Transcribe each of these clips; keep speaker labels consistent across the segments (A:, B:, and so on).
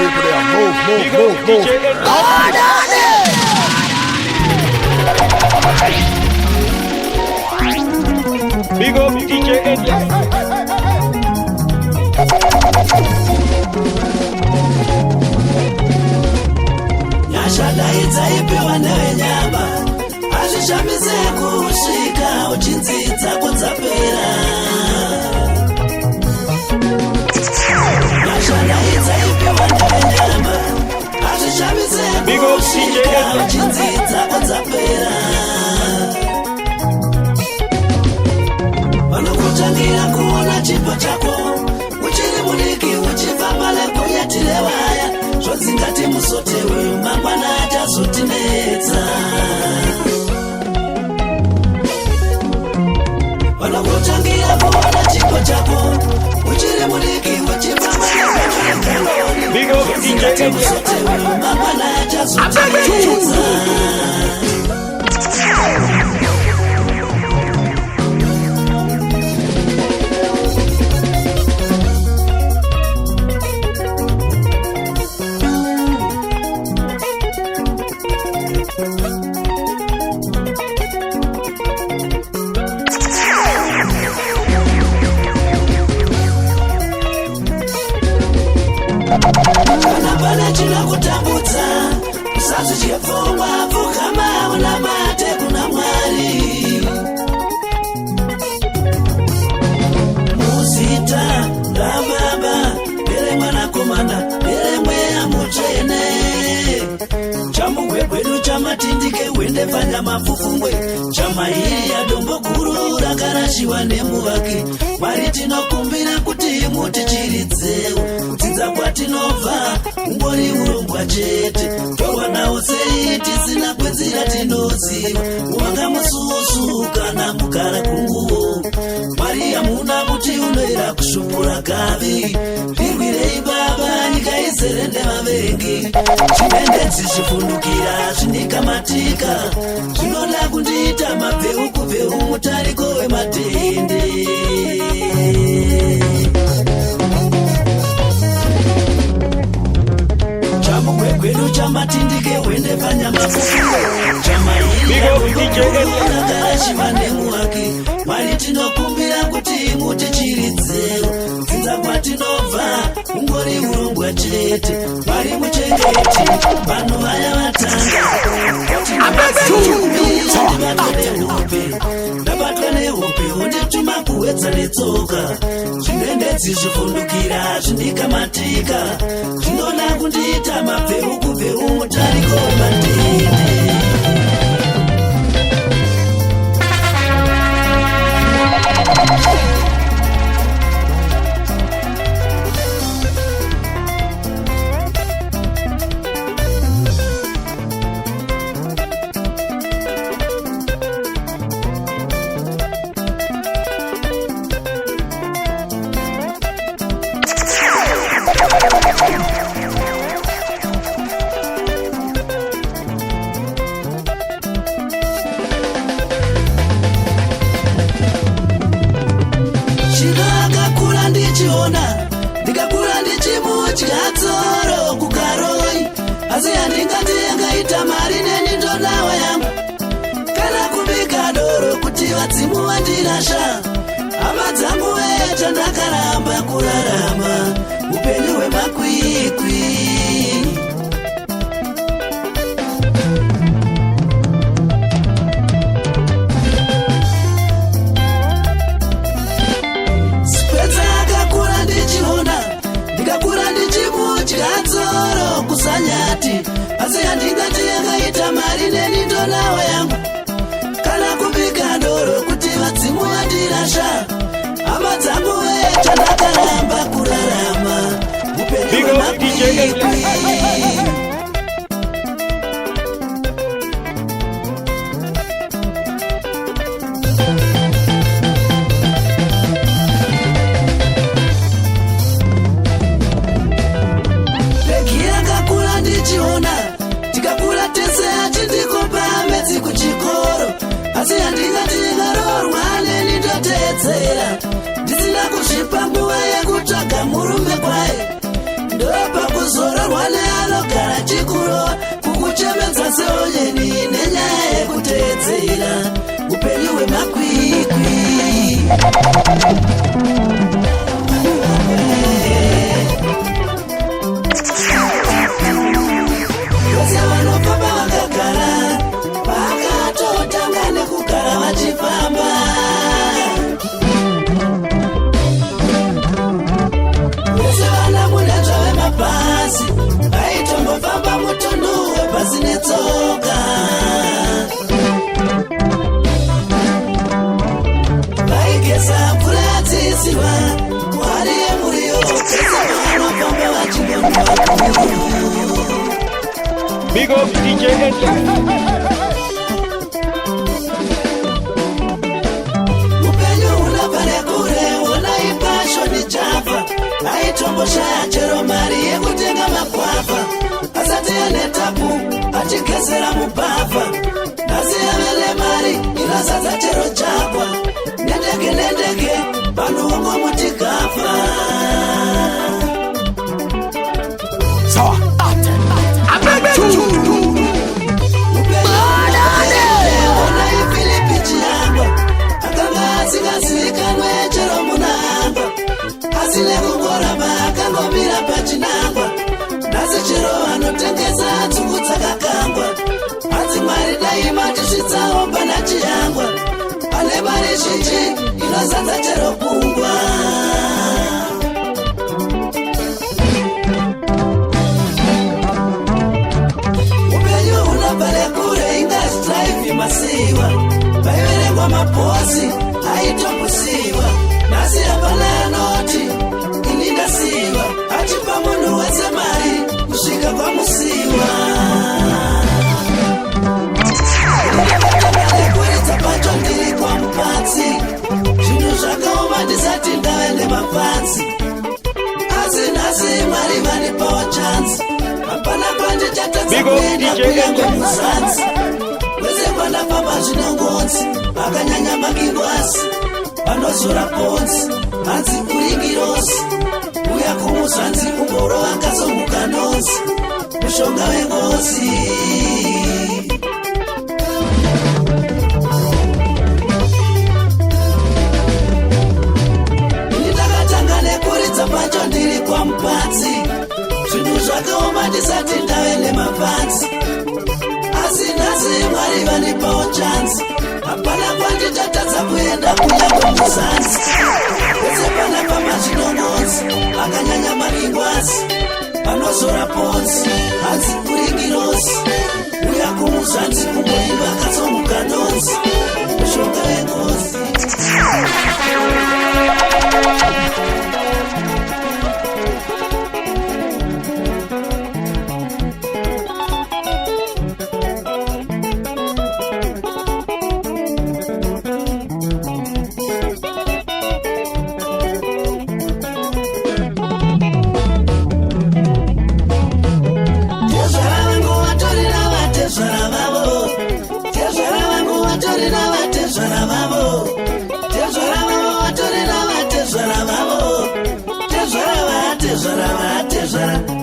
A: people there. Move.
B: Big up DJ Eddie.
C: Nyashadaidza ipiwa newenyama azvishamise kusvika uchinzidza kudzapera. Nyashadaidza ipiwa newenyama azvishamise kusvika uchinzidza kudzapera. Vanokutangira kuona chipo chako uchiri mudiki uchifamba lekuyatire vaya zvodzingati musotewe mangwana achazotinetsa. Vanokutangira kuona chipo chako uchiri mudiki uchifamba lekuyatire vaya zvodzingati musotewe mangwana achazotinetsa. Kana pane chinokutambudza usazvichepfungwa, pfugama unamate kuna Mwari. Muzita raBaba mbere mwanakomana mbere mweya mutsvene. Chamugwe kwedu chamatindike wendefanya mapfufungwe chamairi yadombo guru rakarashiwa nemuvaki. Mwari tinokumbira kuti mutichiridzewo kudzinza kwatinobva ungori urongwa chete. Torwa nawo sei tisina kwenzira tinoziva wanga mususu kana mugara kunguwo. Mwari hamuna muti unoera kushupura gavi. Rirwirei Baba nyika izere nemavengi. Chimendedzi zvifundukira zvindikamatika zvinoda kundiita mabveu kubveu mutariko wematende. Chamugwe kwedu chamatindike wendefanya mapfufungwe chamairakarashiva nemuwaki. Mwari tinokumbira kuti mutichiridzewo dzinza kwatinobva ungori urongwa chete. Mwari muchengeti vanhu vaya vatanga ndabatwa nehope undituma kuwedza netsoka. Zvimendedzi zvifundukira zvindikamatika zvinoda kundiita mabveu kubveu mutariko wematende. Chinoakakura ndichiona ndikakura ndichimudya tsoro kukaroi. Asi handingati yangaita mari neni ndonawa yangu kana kubika doro kuti vadzimu vandirasha. Hama dzangu weye chandakaramba kurarama upenyu hwemakwikwi. Spedza akakura ndichiona ndikakura ndichimudya tsoro kusanyati. Asi handingati yangaita mari neni ndonawa yangu kana kubika doro kuti vadzimu vandirasha. Hama dzangu weye chandakaramba kurarama upenyu hwemakwikwi. Regi yakakura ndichiona tikakura tese achindikopa medzi kuchikoro. Asi handingati ndingaroorwa neni ndotedzera ndisina kuzvipa nguva yekutsvaga murume kwaye. Ndopakuzororwa seonyeni nenyaya yekutedzera upenyu hwemakwikwi. Vose vanofamba vakagara vakatotanga nekugara vachifamba. Vose vana munenzva vemabhazi vaitombofamba mutunhu webhazi netsoka. Vaigeza mvura yadziisirwa mwari yemuriyo vese vanofamba vachingomuvakuru.
B: Big up DJ Elias.
C: Upenyu hunobva nekure wonai pashoni Java aitomboshaya chero mari yekutenga magwavha asati anetapu achigezera mubhavha. Nhasi yavele mari inozadza chero chakwa nendege vanhu vongomutigavha. Asingazikanwe chero munangwa asine kungoramba akangomira pachinangwa. Nhasi chero vanotengesa tsuku dzakakangwa hanzi mwari dai matisvitsawo pana chiyangwa. Pane mari zhinji inozadza chero kungwa. Upenyu hunobva nekure ingazidraivhi masiwa vaiverengwa mabhosi aitombusiwa. Nhasi hapana anoti ini ndasiwa achipa munhu wese mari kusvika kwamusiwa. Ndinekuridza pacho ndiri kwamupatsi zvinhu zvakaoma ndisati ndave nemapatsi. Asi nhasi mwari vanipawo chansi hapana kwandichatadza kuenda kunyange muzanzi. Wese kwandafamba zvinongonzi akanyanya makingwasi vanozora ponzi hanzi kuringirosi uya kumuzvanzi ungoro akazomuka nonzi mushonga wengozi. Ini ndakatanga nekuridza pacho ndiri kwamupatsi zvinhu zvakaoma ndisati ndave nemapatsi. Asi nhasi mwari vanipawo chansi hapana kwandichatadza kuenda kunyange muzanzi. Vese panafamba zvinongonzi akanyanya makingwasi vanozora ponzi hanzi kuringirosi uya kumuzvanzi kumboimba akazomuka nonzi mushonga wengozi.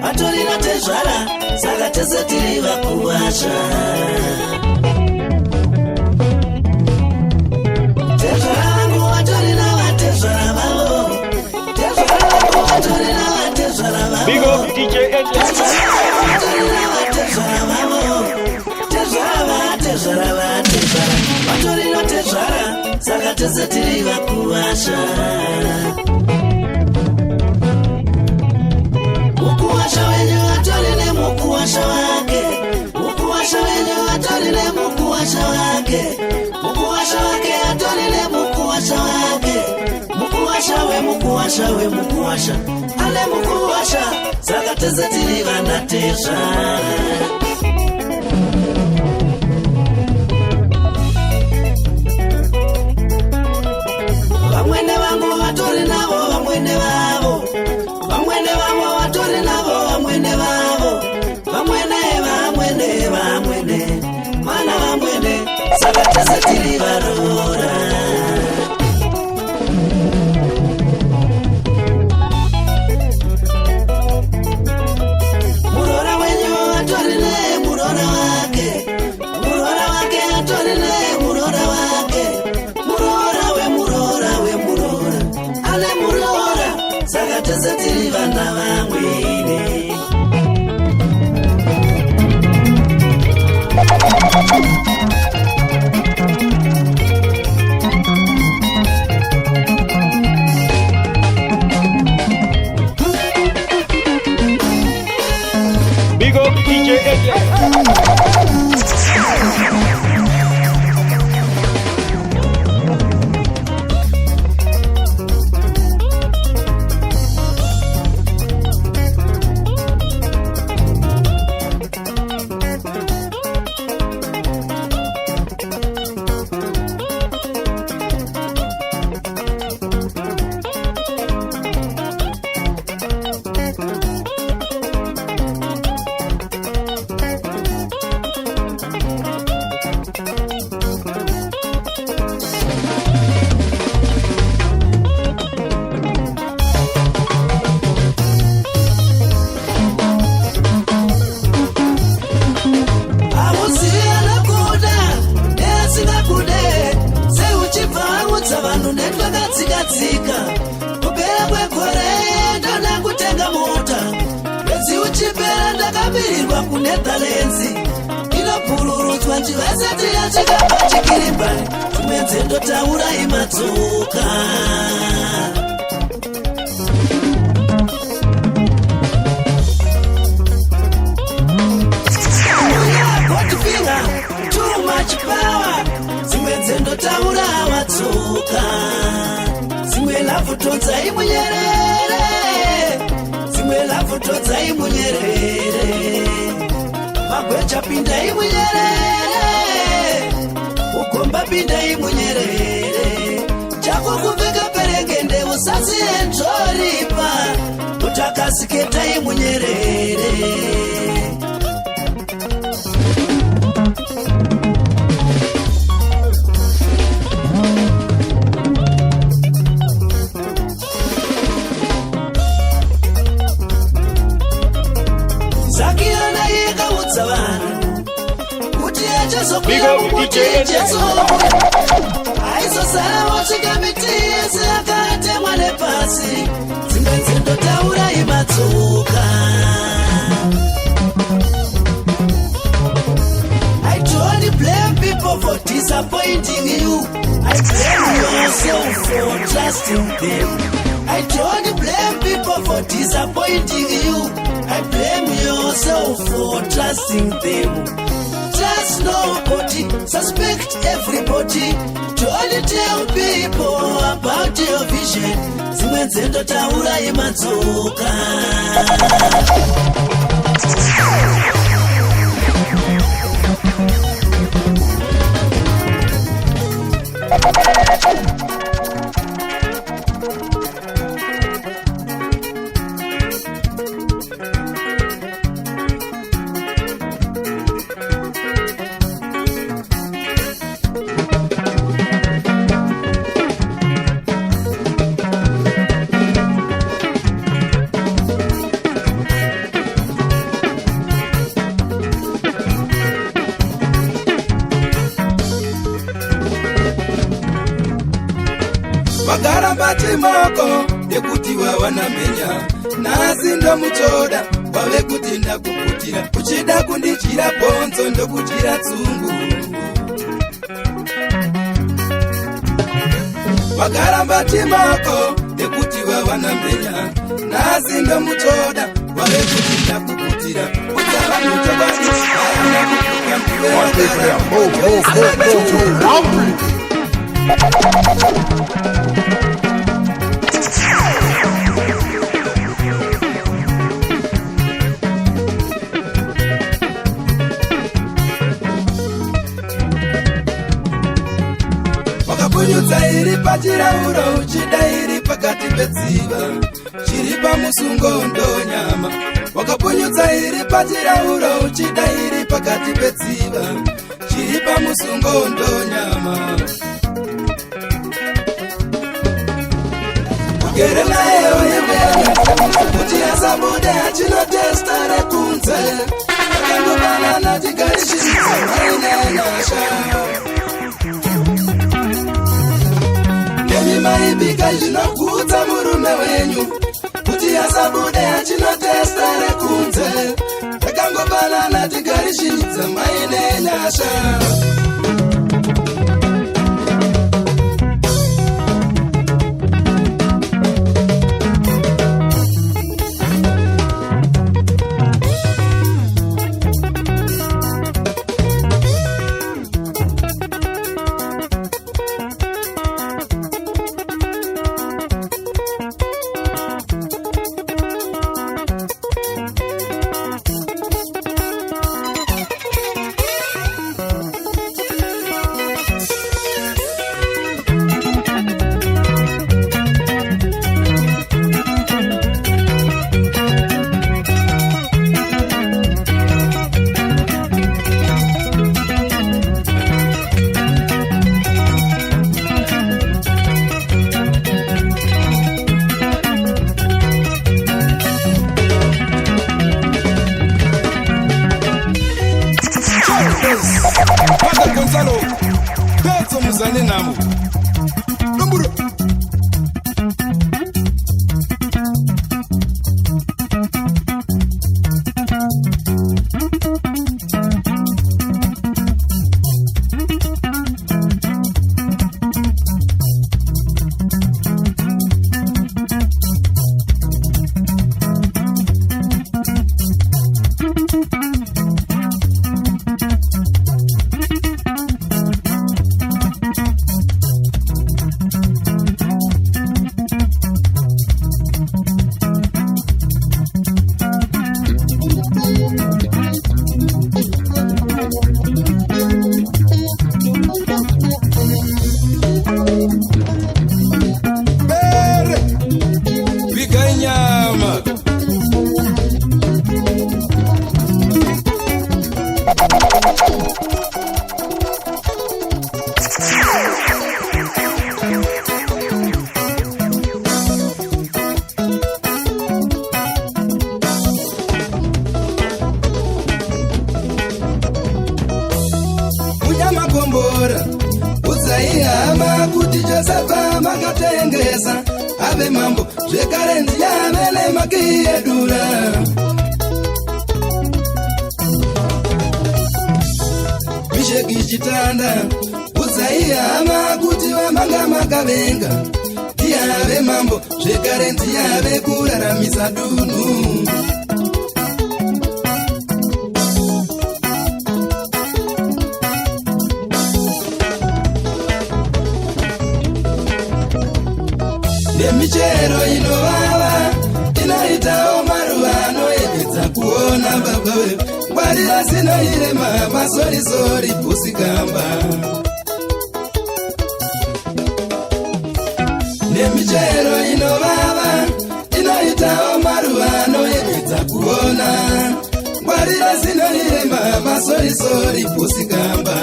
C: Vatorina tezvara saka tese tiri vakuwasha. Tezvara vangu vatorina vatezvara vavo. Tezvara vangu vatorina vatezvara vavo.
B: Big up DJ Elias.
C: Vatorina vatezvara vavo. Tezvara vatorina tezvara saka tese tiri vakuwasha. Mukuwasha wenyu atorine mukuwasha wake. Mukuwasha wenyu atorine mukuwasha wake. Mukuwasha wake atorine mukuwasha wake. Mukuwasha we mukuwasha ale mukuwasha saka tese tiri vanatezva. Vamwene vangu vatori navo vamwene vavo. Vamwene vavo vatori navo vamwene vavo. Vamwene mana vamwene saka tese tiri varora. Murora wenyu atori ne murora wake. na vamwene.
B: Big up DJ Elias. Kupera kwekore ndona kutenga mota mwezi uchipera ndakabirirwa kuNetherlands inopururudzwa njivezeti yachikapa chikirimbani dzimwe nzendotaura imatsoka Goldfinger, too much power dzimwe nzendotaura matsoka Zimwe lafutonza imunyerere Zimwe lafutonza imunyerere Magwecha pinda imunyerere Ukomba pinda imunyerere Chako kuveka perengende usasi entoripa Utakasiketa imunyerere Big up DJ Elias.
C: Aizosara wasvika miti yese akatemwa nepasi dzimwe dzendotaura imatsoka I don't blame people for disappointing you. I blame yourself for trusting them. I don't blame people for disappointing you. I blame yourself for trusting them. Trust nobody, suspect everybody. Don't tell people about your vision. Zimwe nzendotaura imatsoka
D: Magarambati moko ekuti wawanamenya nasi ndomutoda wave kuti ndakukutira uchida kundichira bonzo ndokuchira tsungu Magarambati moko ekuti wawanamenya nasi ndomutoda wave kuti ndakukutira uchala mutobadi Wakapunyudza iri pachirauro uchida iri pakati pedziva chiri pamusungo ndonyama Wakapunyudza iri pachirauro uchida iri pakati pedziva chiri pamusungo ndonyama Kugere nayo yemenya kuti asabude achinotesta rekunze Akangobana chigarishiza mainenasha Nemi maibika zvinokudza murume wenyu kuti asabude achinotestare kunze takangopanana tigarishidza maine nyasha.
A: Padre Gonzalo, Petso Muzane Namu. Numburo.
D: Uzaihama kuti Josefa makatengesa ave mambo zvekarenzi yavele makiyedura Misheki chitanda uzaihama kuti vamanga makavenga iyave mambo zvekarenzi yave kuraramisa dunhu Nemichero inovava inoitawo maruva anoyevedza kuona baba wewe ngwarira zinoirema masorisori pusikamba Nemichero inovava inoitawo maruva anoyevedza kuona ngwarira zinoirema masorisori pusikamba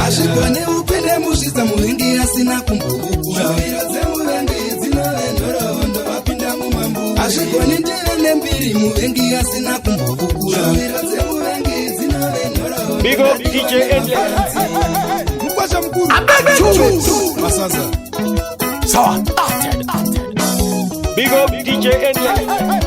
D: Ashikone upende mushisa muhingi asina kumbukura Ashikone ndire nembiri muhingi asina kumbukura
A: Big up DJ Endless. Mkwasha mkuru Masaza Sawa Big up DJ Endless.